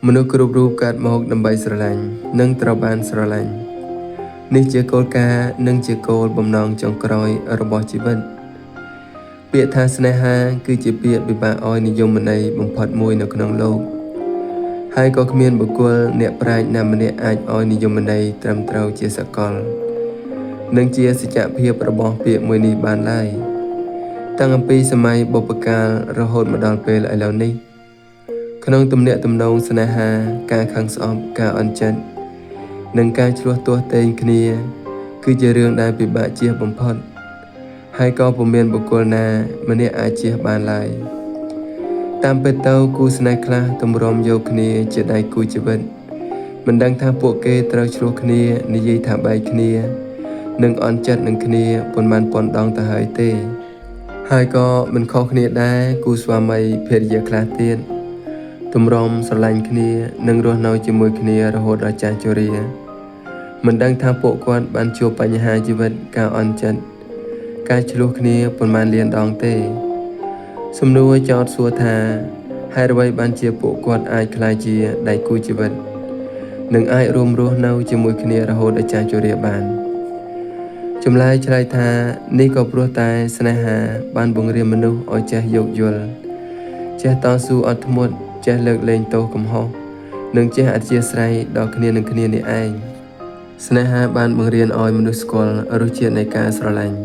មនុស្សគ្រប់រូបកើតមកដើម្បីស្រឡាញ់និងត្រូវបានស្រឡាញ់នេះជាគោលការណ៍និងជាគោលបំណងចុងក្រោយរបស់ជីវិតពាក្យថាស្នេហាគឺជាពាក្យពិបាកឲ្យនិយមន័យបំផុតមួយនៅក្នុងលោកហើយក៏គ្មានបុគ្គលអ្នកប្រាជ្ញណាម្នាក់អាចឲ្យនិយមន័យត្រឹមត្រូវជាសកលនិងជាសច្ចភាពរបស់ពាក្យមួយនេះបានឡើយតាំងពីសម័យបុព្វកាលរហូតមកដល់ពេលឥឡូវនេះក្នុងទំនាក់ទំនងស្នេហាការខឹងស្អប់ការអន់ចិត្តនិងការឆ្លោះទាស់ទែងគ្នាគឺជារឿងដែលពិបាកជៀសបំផុតហើយក៏ពុំមានបុគ្គលណាម្នាក់អាចជៀសបានឡើយតាមពិតទៅគូស្នេហ៍ខ្លះទម្រាំយកគ្នាជាដៃគូជីវិតមិនដឹងថាពួកគេត្រូវឆ្លោះគ្នានិយាយថាបែកគ្នានិងអន់ចិត្តនឹងគ្នាប៉ុន្មានពាន់ដងទៅហើយទេហើយក៏មិនខុសគ្នាដែរគូស្វាមីភរិយាខ្លះទៀតទម្រាំស្រឡាញ់គ្នានិងរស់នៅជាមួយគ្នារហូតដល់ចាស់ជរាមិនដឹងថាពួកគាត់បានជួបបញ្ហាជីវិតការអន់ចិត្តការឆ្លោះគ្នាប៉ុន្មានលានដងទេសំណួរចោទសួរថាហេតុអ្វីបានជាពួកគាត់អាចក្លាយជាដៃគូជីវិតនិងអាចរួមរស់នៅជាមួយគ្នារហូតដល់ចាស់ជរាបានចម្លើយឆ្លើយថានេះក៏ព្រោះតែស្នេហាបានបង្រៀនមនុស្សឲ្យចេះយោគយល់ចេះតស៊ូអត់ធ្មត់ចេះលើកលែងទោសកំហុសនិងចេះអធ្យាស្រ័យដល់គ្នានឹងគ្នានេះឯងស្នេហាបានបង្រៀនឲ្យមនុស្សស្គាល់រសជាតិនៃការស្រឡាញ់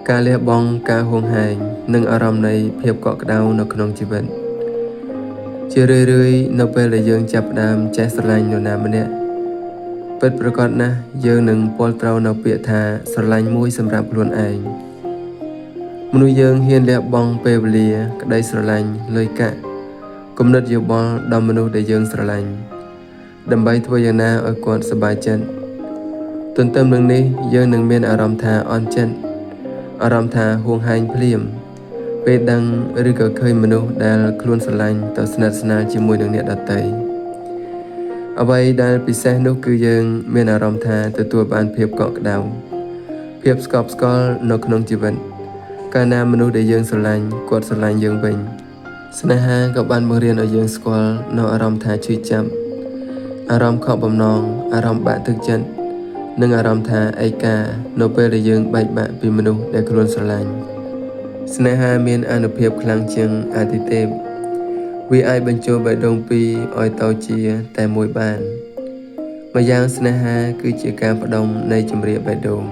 ការលះបង់ការហួងហែងនិងអារម្មណ៍នៃភាពកក់ក្ដៅនៅក្នុងជីវិតជារឿយៗនៅពេលដែលយើងចាប់ផ្ដើមចេះស្រឡាញ់នរណាម្នាក់ពិតប្រាកដណាស់យើងនឹងពោលត្រូវនៅពាក្យថាស្រឡាញ់មួយសម្រាប់ខ្លួនឯងមនុស្សយើងហ៊ានលះបង់ពេលវេលាក្តីស្រឡាញ់លុយកាក់គំនិតយោបល់ដល់មនុស្សដែលយើងស្រឡាញ់ដើម្បីធ្វើយ៉ាងណាឲ្យគាត់សប្បាយចិត្តទន្ទឹមនឹងនេះយើងនឹងមានអារម្មណ៍ថាអន់ចិត្តអារម្មណ៍ថាហួងហែងភ្លាមពេលដឹងឬក៏ឃើញមនុស្សដែលខ្លួនស្រឡាញ់ទៅស្និទ្ធស្នាលជាមួយនឹងអ្នកដទៃអ្វីដែលពិសេសនោះគឺយើងមានអារម្មណ៍ថាទទួលបានភាពកក់ក្ដៅភាពស្កប់ស្កល់នៅក្នុងជីវិតកាលណាមនុស្សដែលយើងស្រឡាញ់គាត់ស្រឡាញ់យើងវិញស្នេហាក៏បានបង្រៀនឲ្យយើងស្គាល់នៅអារម្មណ៍ថាឈឺចាប់អារម្មណ៍ខកបំណងអារម្មណ៍បាក់ទឹកចិត្តនិងអារម្មណ៍ថាឯកានៅពេលដែលយើងបែកបាក់ពីមនុស្សដែលខ្លួនស្រឡាញ់ស្នេហាមានអានុភាពខ្លាំងជាងអាទិទេពវាអាចបញ្ចូលបេះដូងពីរឲ្យទៅជាតែមួយបានម្យ៉ាងស្នេហាគឺជាការផ្ដុំនៃចម្រៀកបេះដូង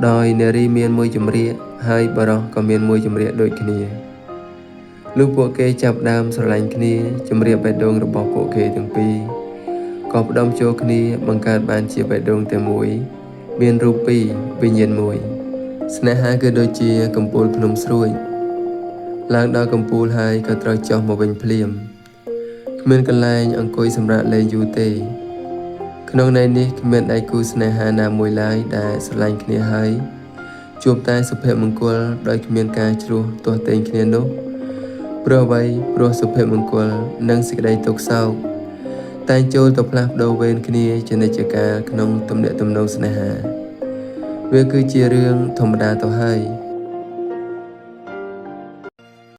ដោយនារីមានមួយចម្រៀកហើយបុរសក៏មានមួយចម្រៀកដូចគ្នាលុះពួកគេចាប់ដើមស្រឡាញ់គ្នាចម្រៀកបេះដូងរបស់ពួកគេទាំងពីរក៏ផ្ដុំចូលគ្នាបង្កើតបានជាបេះដូងតែមួយមានរូបពីរវិញ្ញាណមួយស្នេហាគឺដូចជាកំពូលភ្នំស្រួយឡើងដល់កំពូលហើយក៏ត្រូវចុះមកវិញភ្លាមគ្មានកន្លែងអង្គុយសម្រាប់លេងយូរទេក្នុងន័យនេះគ្មានដៃគូស្នេហាណាមួយឡើយដែលស្រឡាញ់គ្នាហើយជួបតែសុភមង្គលដោយគ្មានការជ្រោះទាស់ទែងគ្នានោះព្រោះអ្វីព្រោះសុភមង្គលនិងសេចក្តីទុក្ខសោកតែងចូលទៅផ្លាស់ប្ដូរវេនគ្នាជានិច្ចកាលក្នុងទំនាក់ទំនងស្នេហាវាគឺជារឿងធម្មតាទៅហើយ